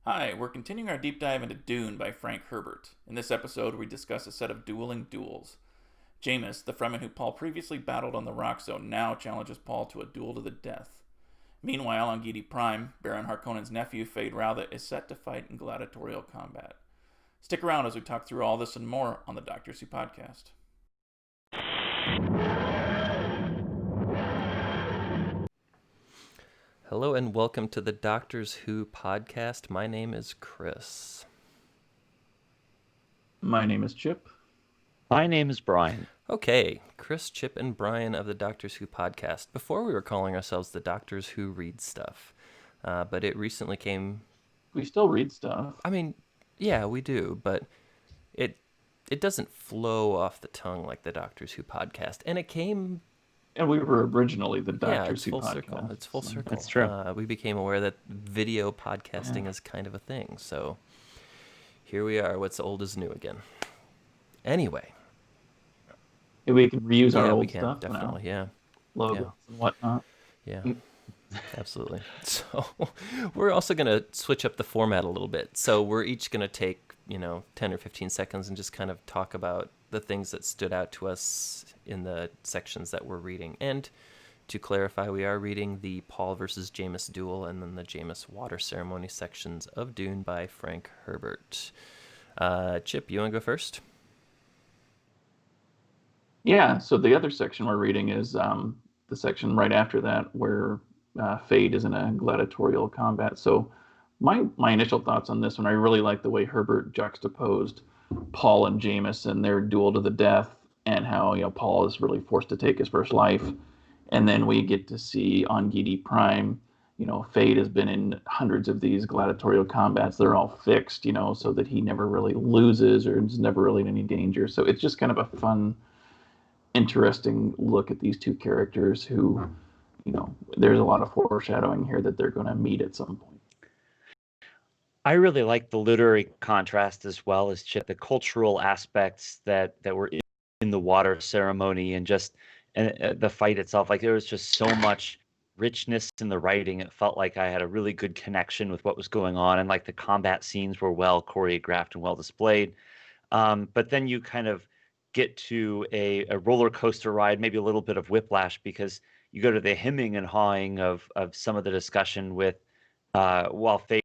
Hi, we're continuing our deep dive into Dune by Frank Herbert. In this episode, we discuss a set of dueling duels. Jameis, the Fremen who Paul previously battled on the Rock Zone, now challenges Paul to a duel to the death. Meanwhile, on Geidi Prime, Baron Harkonnen's nephew, Feyd is set to fight in gladiatorial combat. Stick around as we talk through all this and more on the Doctors Who podcast. Hello and welcome to the Doctors Who podcast. My name is Chris. My name is Chip. My name is Brian. Okay, Chris, Chip, and Brian of the Doctors Who podcast. Before we were calling ourselves the Doctors Who read stuff, but it recently came... We still read stuff. I mean, yeah, we do, but it doesn't flow off the tongue like the Doctors Who podcast. And it came... And we were originally the Doctors Who full podcast. Circle. It's full circle. That's true. We became aware that video podcasting is kind of a thing. So here we are. What's old is new again. Anyway. We can reuse our old we can, stuff definitely, now. Logos and whatnot. Yeah, absolutely. So we're also going to switch up the format a little bit. So we're each going to take, 10 or 15 seconds and just kind of talk about the things that stood out to us in the sections that we're reading. And to clarify, we are reading the Paul versus Jameis duel and then the Jameis water ceremony sections of Dune by Frank Herbert. Chip, you want to go first? Yeah, so the other section we're reading is the section right after that where Feyd is in a gladiatorial combat. So my initial thoughts on this one, I really like the way Herbert juxtaposed Paul and Jameis and their duel to the death, and how Paul is really forced to take his first life, and then we get to see on Geidi Prime, Feyd has been in hundreds of these gladiatorial combats. They're all fixed, so that he never really loses or is never really in any danger. So it's just kind of a fun, interesting look at these two characters who, there's a lot of foreshadowing here that they're going to meet at some point. I really like the literary contrast as well as the cultural aspects that were in the water ceremony and just the fight itself. Like, there was just so much richness in the writing. It felt like I had a really good connection with what was going on, and like the combat scenes were well choreographed and well displayed. But then you kind of get to a roller coaster ride, maybe a little bit of whiplash, because you go to the hemming and hawing of some of the discussion with while Feyd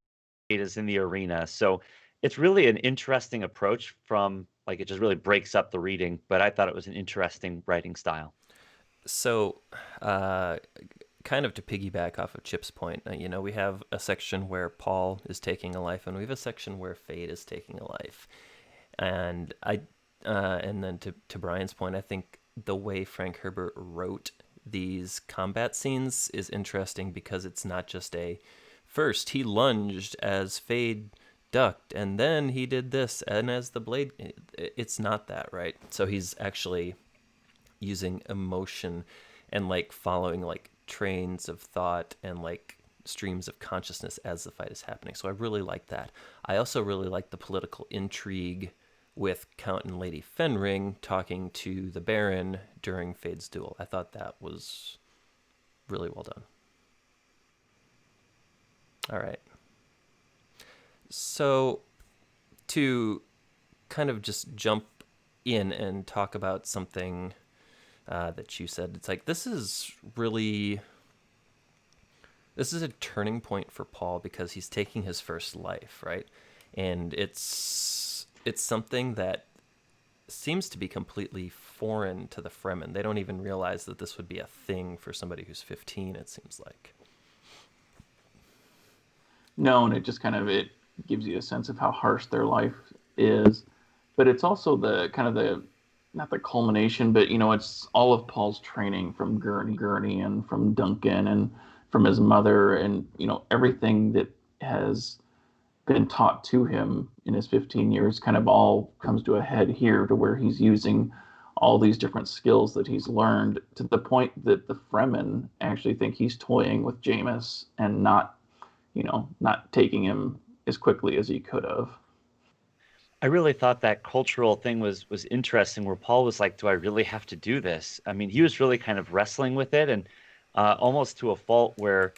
is in the arena. So it's really an interesting approach from, like, it just really breaks up the reading, but I thought it was an interesting writing style. So kind of to piggyback off of Chip's point, we have a section where Paul is taking a life and we have a section where Feyd is taking a life. And and then to Brian's point, I think the way Frank Herbert wrote these combat scenes is interesting because it's not just first he lunged as Feyd ducked and then he did this and as the blade, it's not that, right? So he's actually using emotion and like following like trains of thought and like streams of consciousness as the fight is happening. So I really like that. I also really like the political intrigue with Count and Lady Fenring talking to the Baron during Feyd's duel. I thought that was really well done. All right. So to kind of just jump in and talk about something that you said, it's like this is a turning point for Paul because he's taking his first life, right? And it's something that seems to be completely foreign to the Fremen. They don't even realize that this would be a thing for somebody who's 15, it seems like. No, and it just it gives you a sense of how harsh their life is. But it's also not the culmination, but it's all of Paul's training from Gurney and from Duncan and from his mother, and everything that has been taught to him in his 15 years kind of all comes to a head here, to where he's using all these different skills that he's learned, to the point that the Fremen actually think he's toying with Jameis and not taking him as quickly as he could have. I really thought that cultural thing was interesting, where Paul was like, do I really have to do this? I mean, he was really kind of wrestling with it, and almost to a fault where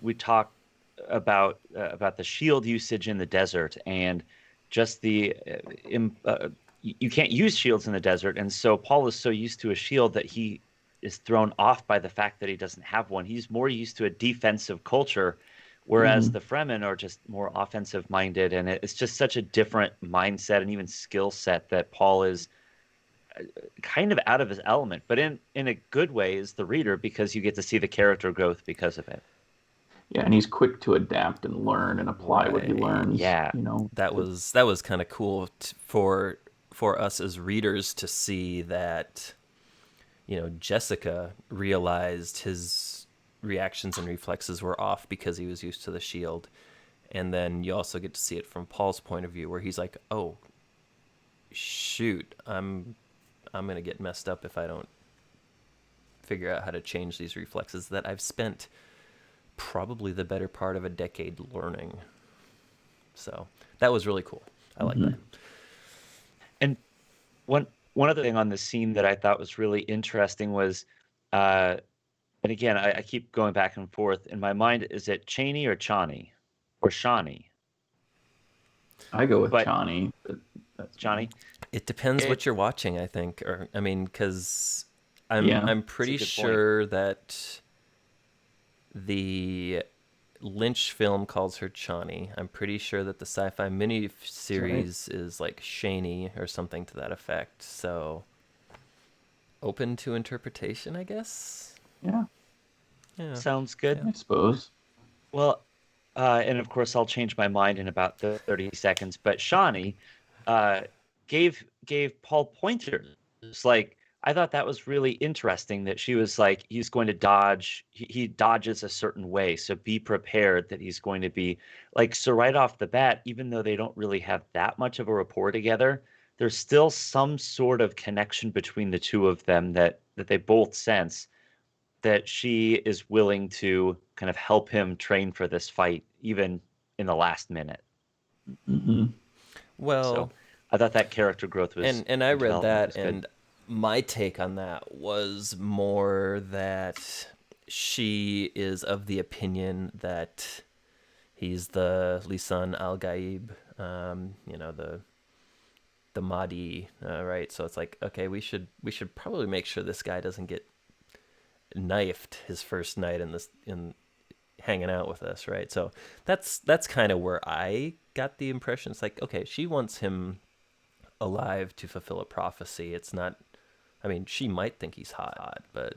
we talked about the shield usage in the desert and just you can't use shields in the desert, and so Paul is so used to a shield that he is thrown off by the fact that he doesn't have one. He's more used to a defensive culture, whereas Hmm. the Fremen are just more offensive minded, and it's just such a different mindset and even skill set that Paul is kind of out of his element, but in a good way as the reader, because you get to see the character growth because of it. Yeah, and he's quick to adapt and learn and apply what he Right. learns. Yeah. That was kind of cool for us as readers to see that, Jessica realized his reactions and reflexes were off because he was used to the shield. And then you also get to see it from Paul's point of view, where he's like, "Oh, shoot, I'm gonna get messed up if I don't figure out how to change these reflexes that I've spent probably the better part of a decade learning." So that was really cool. I like Hmm. that. And one other thing on the scene that I thought was really interesting was, uh, and again, I keep going back and forth in my mind. Is it Cheney or Chani or Shawnee? I go with But Chani, but that's me. Johnny, It depends what it you're watching, I think, or I mean, because I'm Yeah. I'm it's a pretty good point. sure that the Lynch film calls her Chani. I'm pretty sure that the sci-fi mini That's right. series is like Shaney or something to that effect. So open to interpretation, I guess. Yeah, Yeah, Sounds good. yeah. I suppose. Well, and of course, I'll change my mind in about 30 seconds. But Shawnee uh, gave Paul pointers. Like, I thought that was really interesting that she was like, he's going to dodge. He dodges a certain way, so be prepared that he's going to be like. So right off the bat, even though they don't really have that much of a rapport together, there's still some sort of connection between the two of them that they both sense that she is willing to kind of help him train for this fight, even in the last minute. Hmm. So Well, I thought that character growth and I and read development that, was good. and my take on that was more that she is of the opinion that he's the Lisan Al Gaib, the Mahdi, right? So it's like, okay, we should probably make sure this guy doesn't get knifed his first night in hanging out with us, right? So that's kind of where I got the impression. It's like, okay, she wants him alive to fulfill a prophecy. It's not. I mean, she might think he's hot, but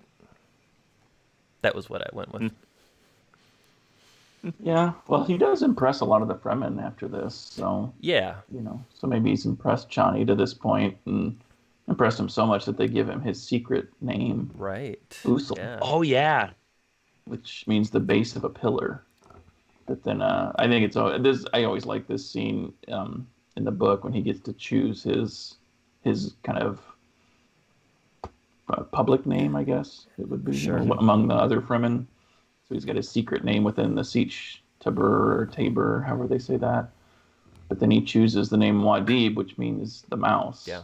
that was what I went with. Yeah, well, he does impress a lot of the Fremen after this, so Yeah, so maybe he's impressed Chani to this point and impressed him so much that they give him his secret name, right. Usul, Yeah, Oh yeah. which means the base of a pillar. But then I think this. I always like this scene in the book when he gets to choose his kind of public name, I guess it would be, sure. among the other Fremen. So he's got his secret name within the Sietch Tabur or Tabor, however they say that. But then he chooses the name muad'dib, which means the Yeah, mouse.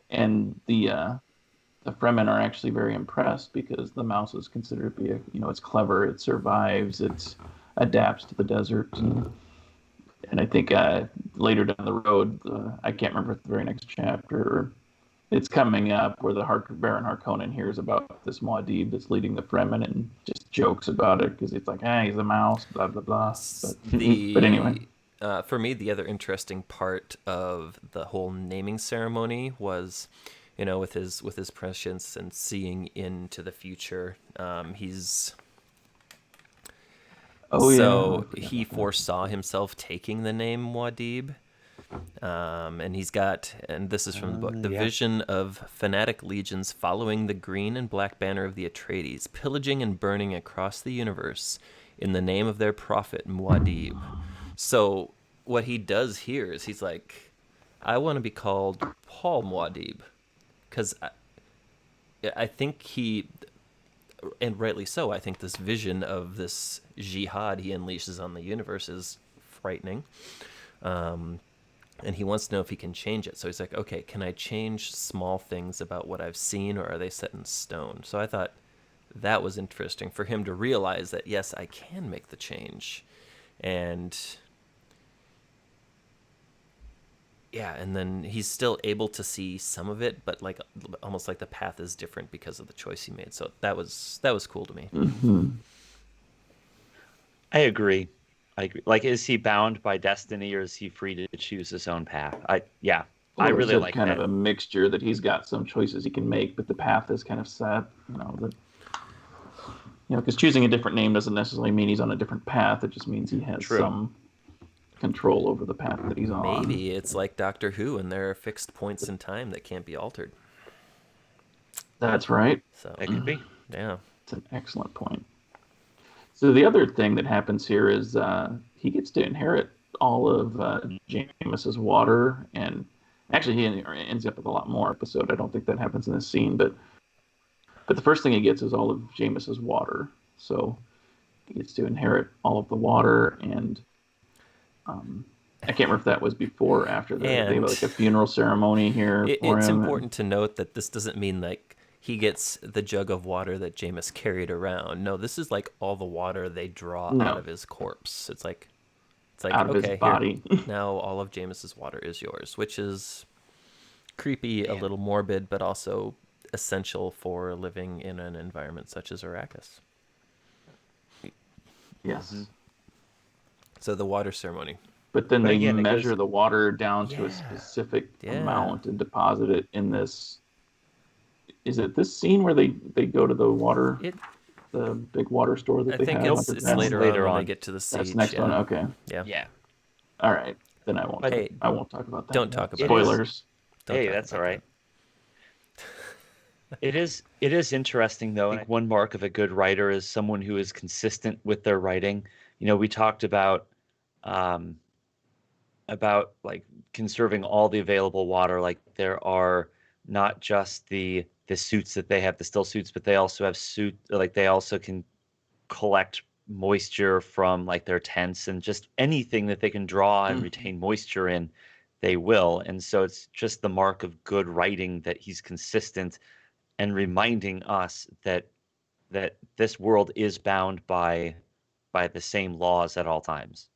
And the Fremen are actually very impressed because the mouse is considered to be it's clever, it survives, it adapts to the desert, and I think later down the road, I can't remember the very next chapter, it's coming up where the Baron Harkonnen hears about this muad'dib that's leading the Fremen and just jokes about it because it's like, hey, he's a mouse, blah blah blah. But anyway, the for me, the other interesting part of the whole naming ceremony was, with his prescience and seeing into the future. He's oh yeah, I So forgot he about that. foresaw himself taking the name Muad'Dib, and he's got, and this is from the book, the Yeah. vision of fanatic legions following the green and black banner of the Atreides, pillaging and burning across the universe in the name of their prophet Muad'Dib. So what he does here is he's like, I want to be called Paul Muad'Dib, because I think he, and rightly so, I think this vision of this jihad he unleashes on the universe is frightening. And he wants to know if he can change it. So he's like, okay, can I change small things about what I've seen, or are they set in stone? So I thought that was interesting for him to realize that, yes, I can make the change. And yeah, and then he's still able to see some of it, but like almost like the path is different because of the choice he made. So that was cool to me. Mm-hmm. I agree. I agree. Like, is he bound by destiny, or is he free to choose his own path? I Or is really it like kind of that. a mixture that he's got some choices he can make, but the path is kind of set? Because choosing a different name doesn't necessarily mean he's on a different path. It just means he has True. some control over the path that he's on. Maybe it's like Doctor Who, and there are fixed points in time that can't be altered. That's right. So That could be. yeah, It's an excellent point. So the other thing that happens here is he gets to inherit all of Jameis's water, and actually he ends up with a lot more episode. I don't think that happens in this scene, but the first thing he gets is all of Jameis's water. So he gets to inherit all of the water, and I can't remember if that was before or after they have and like a funeral ceremony here for it's him. important to note that this doesn't mean like he gets the jug of water that Jameis carried around. No, this is like all the water they draw out of his corpse. It's like out of okay, his body. here, now all of Jameis's water is yours, which is creepy, a little morbid, but also essential for living in an environment such as Arrakis. Yes. Mm-hmm. So the water ceremony. But then they again, measure the water down to a Yeah. specific Yeah. amount and deposit it in this. Is it this scene where they go to the water, the big water store that I they think have? it's underground? later on on. when they get to the siege. That's next one. Okay. Yeah. Yeah. All right. Then I won't. Hey, I won't talk about that. don't talk about spoilers. Hey, that's all right. It is interesting though. I think one mark of a good writer is someone who is consistent with their writing. We talked about like conserving all the available water. Like, there are not just the suits that they have, the still suits, but they also have they also can collect moisture from like their tents, and just anything that they can draw and retain moisture in, they will. And so it's just the mark of good writing that he's consistent and reminding us that this world is bound by the same laws at all times.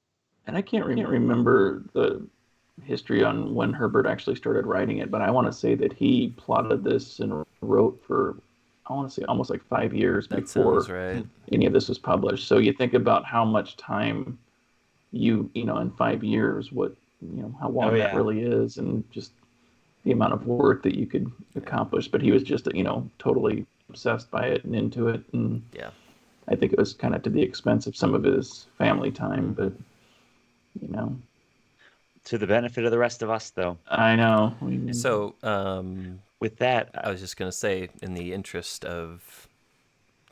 And I can't remember the history on when Herbert actually started writing it, but I want to say that he plotted this and wrote for, I want to say, almost like 5 years before right. any of this was published. So you think about how much time in 5 years, how long that really is, and just the amount of work that you could accomplish. But he was just, totally obsessed by it and into it. And yeah, I think it was kind of to the expense of some of his family time, but to the benefit of the rest of us, though. I know. So with that, I was just going to say, in the interest of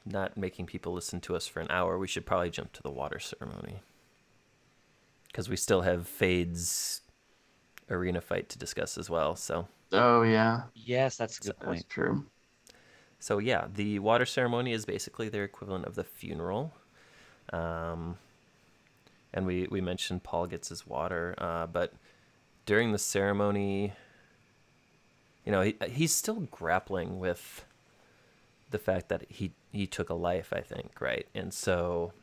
not making people listen to us for an hour, we should probably jump to the water ceremony, because we still have Feyd's arena fight to discuss as well. So oh yeah, yes, that's a good point. That's true. So yeah, the water ceremony is basically their equivalent of the funeral. And we mentioned Paul gets his water, but during the ceremony, he's still grappling with the fact that he took a life, I think, right? And so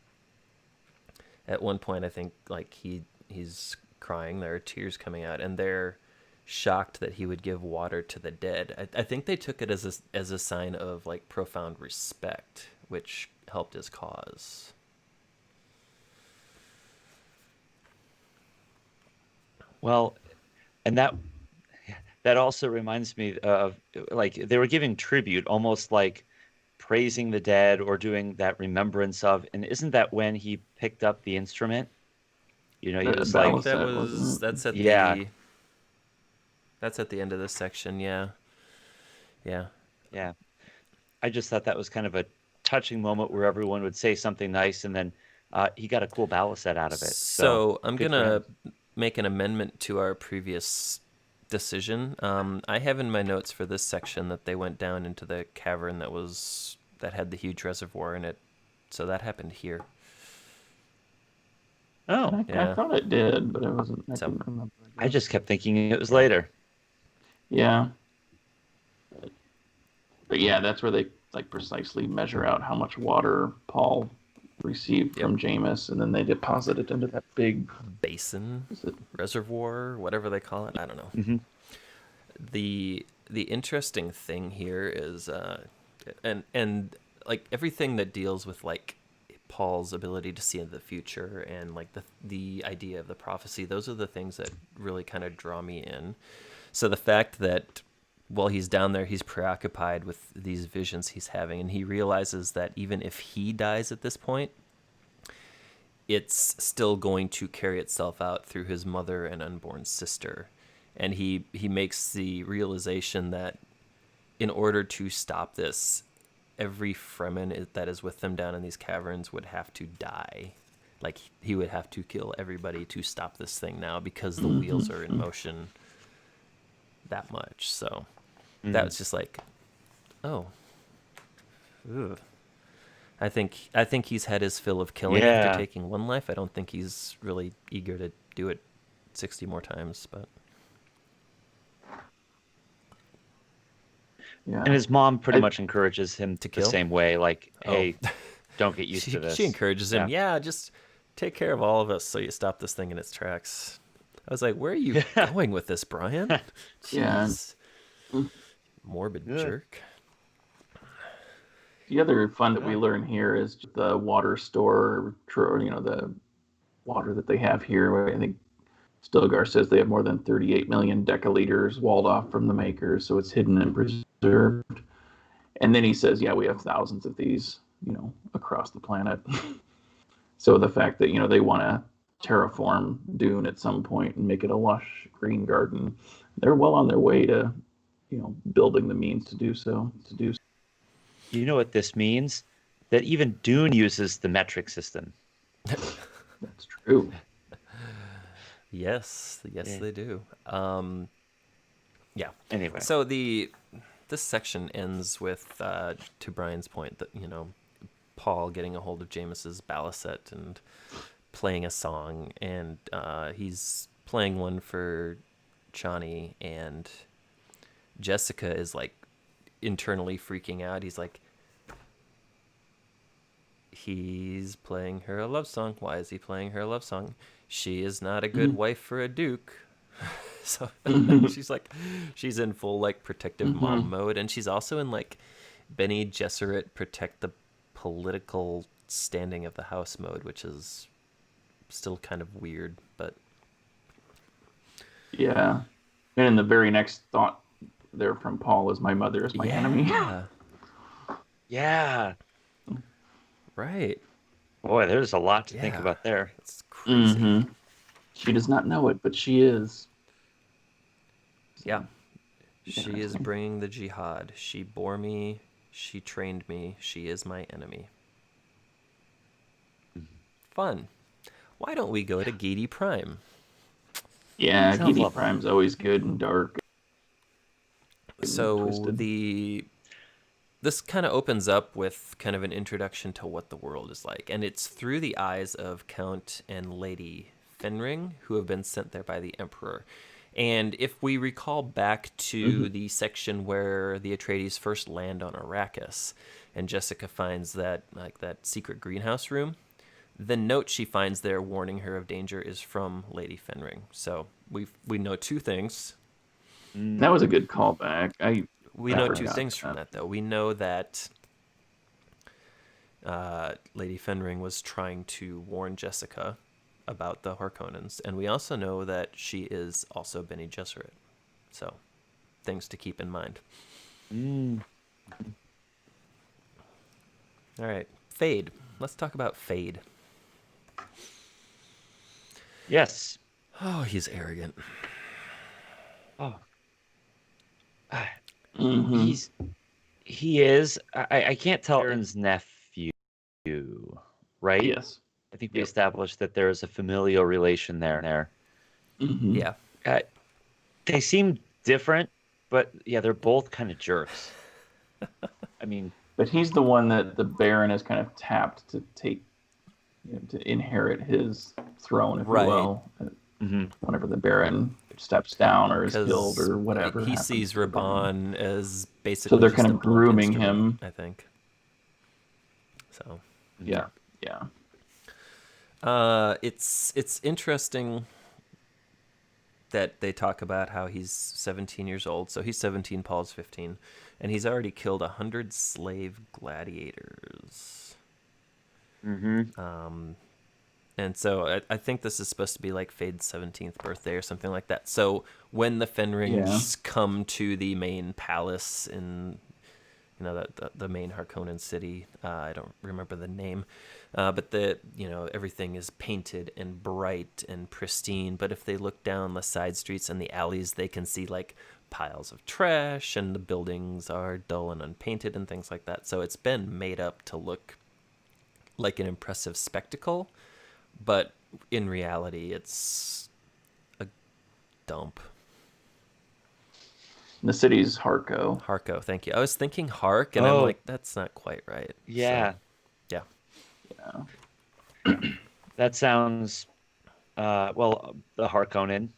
at one point, I think like he's crying, there are tears coming out, and they're shocked that he would give water to the dead. I think they took it as a sign of like profound respect, which helped his cause. Well, and that also reminds me of, like, they were giving tribute, almost like praising the dead or doing that remembrance of. And isn't that when he picked up the instrument? He was like, that's at that's at the end of this section. Yeah. I just thought that was kind of a touching moment where everyone would say something nice, and then he got a cool ballast set out of it. So I'm gonna make an amendment to our previous decision. I have in my notes for this section that they went down into the cavern that had the huge reservoir in it. So that happened here. Oh, I thought it did, but it wasn't. I couldn't remember. I just kept thinking it was later. Yeah. But yeah, that's where they like precisely measure out how much water Paul received Yep. from Jameis, and then they deposit it into that big Basin, is it, reservoir, whatever they call it. I don't know. Mm-hmm. The interesting thing here is and like everything that deals with like Paul's ability to see into the future and like the idea of the prophecy, those are the things that really kind of draw me in. So the fact that while he's down there, he's preoccupied with these visions he's having, and he realizes that even if he dies at this point, it's still going to carry itself out through his mother and unborn sister. And he makes the realization that in order to stop this, every Fremen that is with them down in these caverns would have to die. Like, he would have to kill everybody to stop this thing now because the wheels are in motion that much. So that was just like, oh, ugh. I think he's had his fill of killing after taking one life. I don't think he's really eager to do it 60 more times, but yeah. And his mom pretty much encourages him To the kill? same way, like, hey, don't get used to this. She encourages him, yeah, just take care of all of us so you stop this thing in its tracks. I was like, where are you going with this, Brian? Yeah. Jeez. Morbid jerk. The other fun that we learn here is the water store, the water that they have here. I think Stilgar says they have more than 38 million decaliters walled off from the makers, so it's hidden and preserved. And then he says, yeah, we have thousands of these, across the planet. So the fact that, they want to terraform Dune at some point and make it a lush green garden, they're well on their way to, building the means to do so. You know what this means? That even Dune uses the metric system. That's true. Yes, they do. Yeah. Anyway. So this section ends with, to Brian's point, that, Paul getting a hold of Jameis's balisette and playing a song, and he's playing one for Chani, and Jessica is like internally freaking out. He's like, he's playing her a love song. Why is he playing her a love song? She is not a good wife for a duke. So she's in full like protective mom mode, and she's also in like Bene Gesserit protect the political standing of the house mode, which is still kind of weird, but yeah. And in the very next thought there from Paul is, my mother is my enemy. Yeah. Right. Boy, there's a lot to think about there. It's crazy. She does not know it, but she is. Yeah. She is bringing the jihad. She bore me. She trained me. She is my enemy. Fun. Why don't we go to Geidi Prime? Yeah, Geidi Prime's always good and dark. So twisted. This kind of opens up with kind of an introduction to what the world is like, and it's through the eyes of Count and Lady Fenring, who have been sent there by the Emperor. And if we recall back to the section where the Atreides first land on Arrakis, and Jessica finds that secret greenhouse room, the note she finds there warning her of danger is from Lady Fenring. So we know two things. That was a good callback. We know two things from that, though. We know that Lady Fenring was trying to warn Jessica about the Harkonnens, and we also know that she is also Bene Gesserit. So, things to keep in mind. All right, Feyd. Let's talk about Feyd. Yes. Oh, he's arrogant. Oh. Mm-hmm. He is. I can't tell Aaron's nephew, right? Yes. I think we established that there is a familial relation there. Mm-hmm. Yeah. They seem different, but yeah, they're both kind of jerks. I mean, but he's the one that the Baron has kind of tapped to take, to inherit his throne, if you will. Whenever the Baron steps down or is killed or whatever. He sees Raban as basically. So they're kind of grooming him, I think. So. Yeah. Yeah. It's interesting that they talk about how he's 17 years old. So he's 17, Paul's 15, and he's already killed 100 slave gladiators. Mm-hmm. And so I think this is supposed to be like Feyd's 17th birthday or something like that. So when the Yeah. Fenrings come to the main palace in, the main Harkonnen city, I don't remember the name, but everything is painted and bright and pristine. But if they look down the side streets and the alleys, they can see like piles of trash, and the buildings are dull and unpainted and things like that. So it's been made up to look like an impressive spectacle, but in reality, it's a dump. The city's Harco. Harco, thank you. I was thinking Hark, and I'm Oh, like, that's not quite right. So, yeah. yeah. Yeah. That sounds well, the Harkonnen,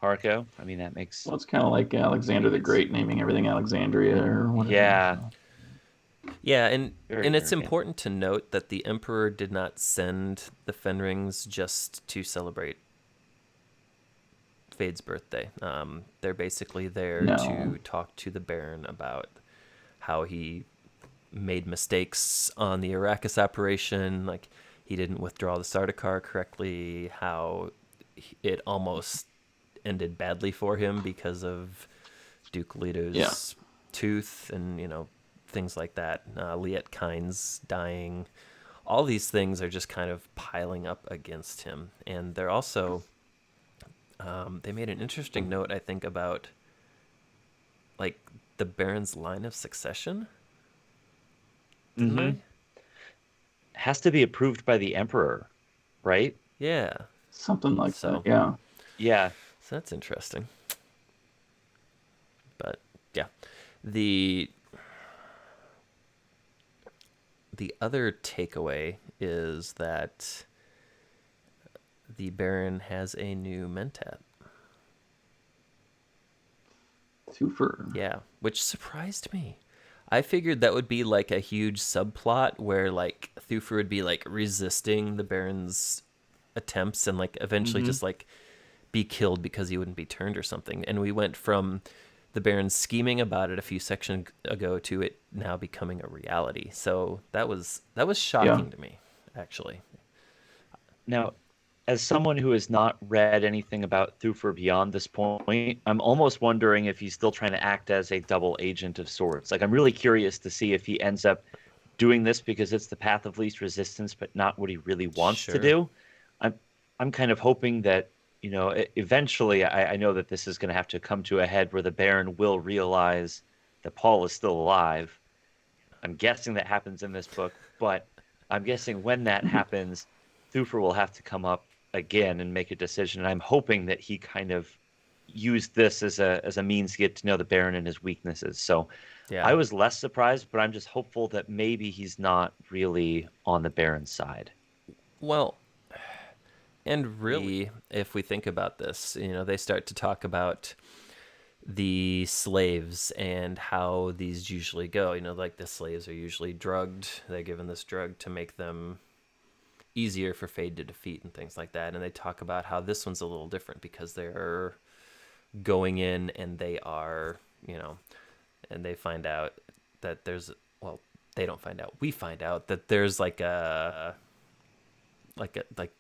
Harco. I mean, that makes Well, it's kind of like I Alexander mean, the it's Great naming everything Alexandria or whatever. yeah, So. Yeah, and very and it's arrogant. important to note that the Emperor did not send the Fenrings just to celebrate Feyd's birthday. They're basically there No. to talk to the Baron about how he made mistakes on the Arrakis operation, like he didn't withdraw the Sardaukar correctly, how it almost ended badly for him because of Duke Yeah. Leto's tooth and, things like that. Liet Kynes dying. All these things are just kind of piling up against him. And they're also, they made an interesting note, I think, about like the Baron's line of succession, didn't Mm-hmm. they? Has to be approved by the Emperor, right? Yeah. Something like that. So, Yeah. Yeah. so that's interesting. But yeah, the the other takeaway is that the Baron has a new mentat. Twofer. Yeah, which surprised me. I figured that would be like a huge subplot where like Thufir would be like resisting the Baron's attempts and like eventually Mm-hmm. just like be killed because he wouldn't be turned or something. And we went from the Baron scheming about it a few sections ago to it now becoming a reality. So that was Yeah. shocking to me, actually. Now, as someone who has not read anything about Thufir beyond this point, I'm almost wondering if he's still trying to act as a double agent of sorts. Like, I'm really curious to see if he ends up doing this because it's the path of least resistance, but not what he really wants to Sure. do. I'm I'm kind of hoping that, eventually I know that this is going to have to come to a head where the Baron will realize that Paul is still alive. I'm guessing that happens in this book, but I'm guessing when that happens, Thufir will have to come up again and make a decision. And I'm hoping that he kind of used this as a means to get to know the Baron and his weaknesses. So Yeah. I was less surprised, but I'm just hopeful that maybe he's not really on the Baron's side. Well, and really, if we think about this, they start to talk about the slaves and how these usually go. Like the slaves are usually drugged. They're given this drug to make them easier for Feyd to defeat and things like that. And they talk about how this one's a little different because they're going in and they are, and they find out that there's, well, they don't find out. We find out that there's like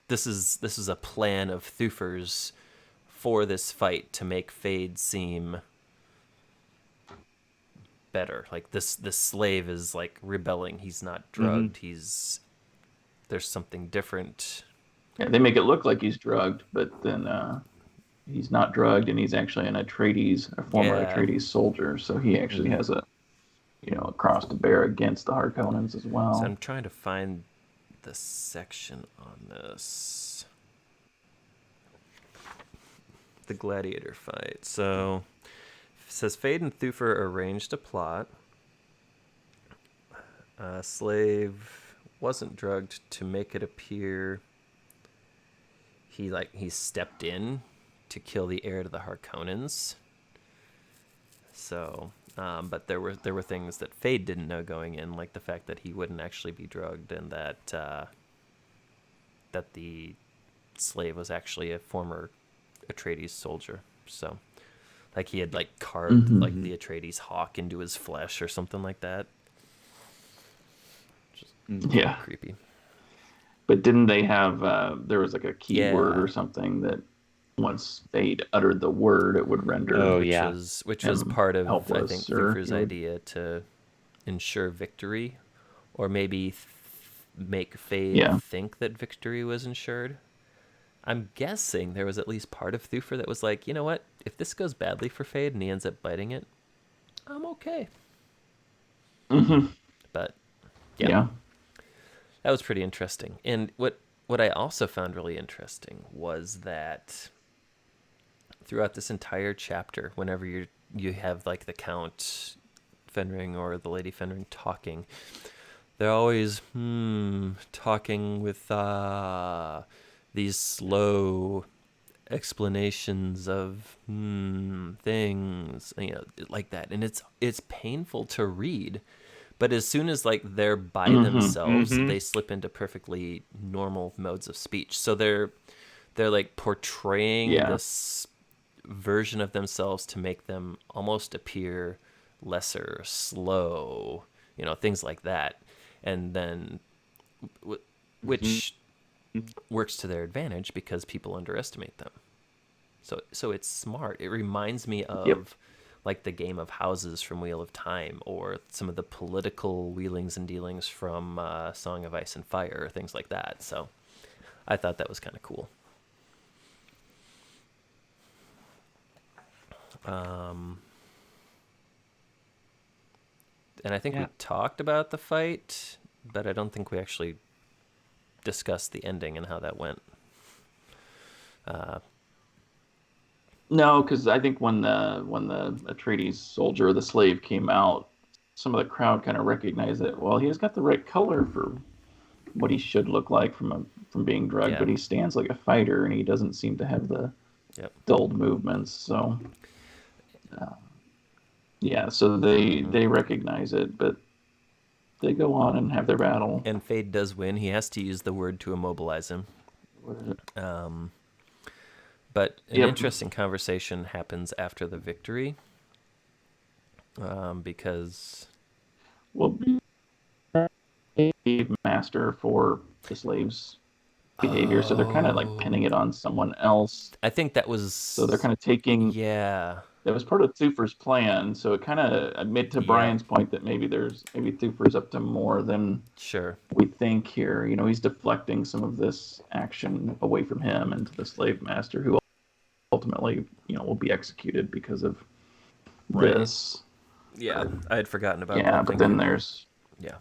this is a plan of Thufir's for this fight to make Feyd seem better. Like this slave is like rebelling. He's not Hmm. drugged. There's something different. Yeah, they make it look like he's drugged, but then he's not drugged, and he's actually a former Yeah. Atreides soldier. So he actually Hmm. has a cross to bear against the Harkonnens as So well. I'm trying to find the section on this. The gladiator fight. So it says Feyd and Thufir arranged a plot. Slave wasn't drugged to make it appear he stepped in to kill the heir to the Harkonnens. So, but there were things that Feyd didn't know going in, like the fact that he wouldn't actually be drugged, and that that the slave was actually a former Atreides soldier. So, like he had like carved Mm-hmm. like the Atreides hawk into his flesh or something like that. Just Yeah. creepy. But didn't they have, there was like a keyword Yeah, or something that once they'd uttered the word, it would render Oh which yeah. was him part of I think helpless, or Thufir's he would, idea to ensure victory, or maybe make Feyd yeah. think that victory was ensured. I'm guessing there was at least part of Thufir that was like, you know what? If this goes badly for Feyd and he ends up biting it, I'm okay. Hmm. But yeah, Yeah. that was pretty interesting. And what I also found really interesting was that throughout this entire chapter, whenever you have like the Count Fenring or the Lady Fenring talking, they're always talking with these slow explanations of things, like that, and it's painful to read. But as soon as like they're by Hmm. themselves, Mm-hmm. they slip into perfectly normal modes of speech. So they're like portraying Yeah. this version of themselves to make them almost appear lesser, slow, things like that. And then, Mm-hmm. which works to their advantage because people underestimate them. So it's smart. It reminds me Yep. of like the game of houses from Wheel of Time, or some of the political wheelings and dealings from Song of Ice and Fire, or things like that. So I thought that was kind of cool. Um, and I think we Yeah. talked about the fight, but I don't think we actually discussed the ending and how that went. Uh, No, because I think when the Atreides soldier or the slave came out, some of the crowd kind of recognized that. Well, he's got the right color for what he should look like from being drugged, yeah. but he stands like a fighter, and he doesn't seem to have the Yep. dulled movements. So uh, yeah, so they recognize it, but they go on and have their battle. And Feyd does win. He has to use the word to immobilize him. What is it? Um, but an Yep. interesting conversation happens after the victory, because Well, be master for the slaves' behavior, so they're kind of like oh, pinning it on someone else. I think that So they're was kind of taking yeah, that was part of Thufir's plan. So it kind of admit to yep, Brian's point that maybe Thufir's up to more than sure, we think here. He's deflecting some of this action away from him and to the slave master, who ultimately, will be executed because of right, this. yeah. I had forgotten about Yeah, that. but Thank then you. there's Yeah,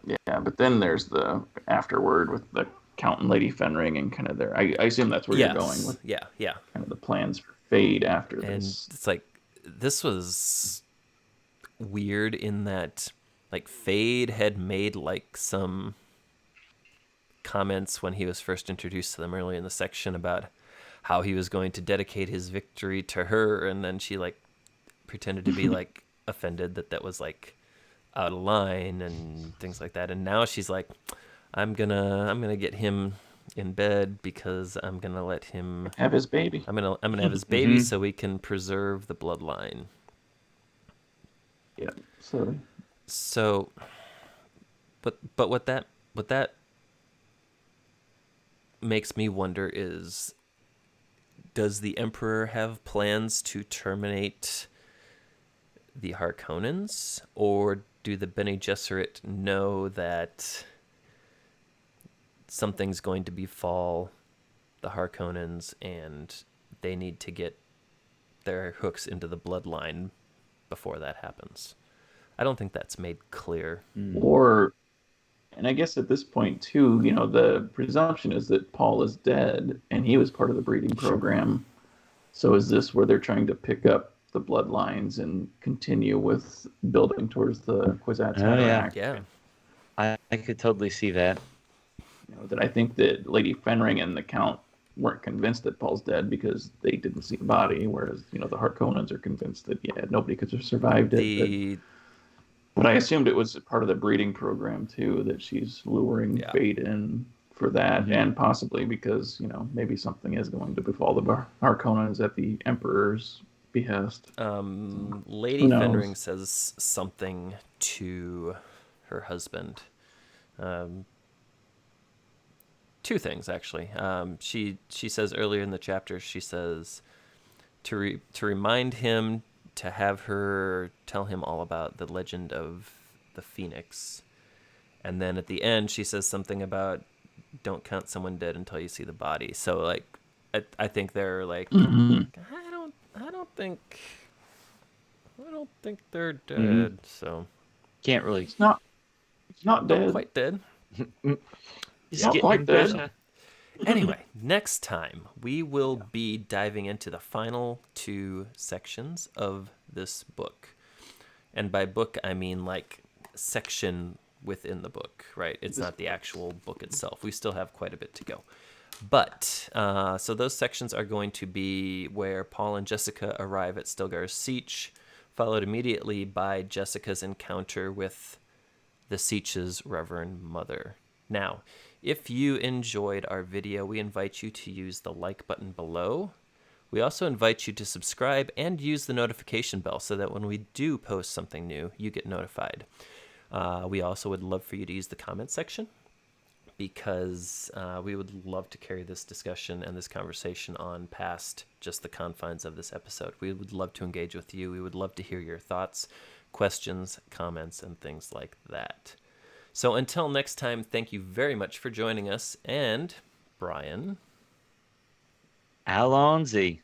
the afterward with the Count and Lady Fenring and kind of their. I assume that's where you're going with yes, yeah, yeah. kind of the plans for Feyd after And this. it's like this was weird in that like Feyd had made like some comments when he was first introduced to them early in the section about how he was going to dedicate his victory to her, and then she like pretended to be like offended that was like out of line and things like that. And now she's like, I'm gonna get him in bed because I'm gonna let him. Have his baby. I'm gonna have his baby Mm-hmm. so we can preserve the bloodline. Yeah. So So, but what that makes me wonder is, does the Emperor have plans to terminate the Harkonnens, or do the Bene Gesserit know that something's going to befall the Harkonnens and they need to get their hooks into the bloodline before that happens? I don't think that's made clear. Mm. or and I guess at this point too, the presumption is that Paul is dead and he was part of the breeding Sure. program. So is this where they're trying to pick up the bloodlines and continue with building towards the Kwisatz Oh yeah. Haderach? Yeah. I could totally see that. That I think that Lady Fenring and the Count weren't convinced that Paul's dead because they didn't see the body, whereas the Harkonnens are convinced that nobody could have survived it. But The but I assumed it was part of the breeding program too, that she's luring yeah. Feyd in for that, and possibly because maybe something is going to befall the Harkonnens at the Emperor's behest. Lady Who knows? Fenring says something to her husband. Two things actually. She says earlier in the chapter, she says to remind him to have her tell him all about the legend of the Phoenix, and then at the end she says something about don't count someone dead until you see the body. So like, I think they're like, I don't think they're dead. So Can't really. It's not dead. quite dead. He's Not getting quite dead. better. Anyway, next time we will be diving into the final two sections of this book. And by book, I mean like section within the book, right? It's not the actual book itself. We still have quite a bit to go. But, so those sections are going to be where Paul and Jessica arrive at Stilgar's Sietch, followed immediately by Jessica's encounter with the Sietch's Reverend mother. Now, if you enjoyed our video, we invite you to use the like button below. We also invite you to subscribe and use the notification bell so that when we do post something new, you get notified. We also would love for you to use the comment section, because we would love to carry this discussion and this conversation on past just the confines of this episode. We would love to engage with you. We would love to hear your thoughts, questions, comments, and things like that. So until next time, thank you very much for joining us. And Brian. Alonzi.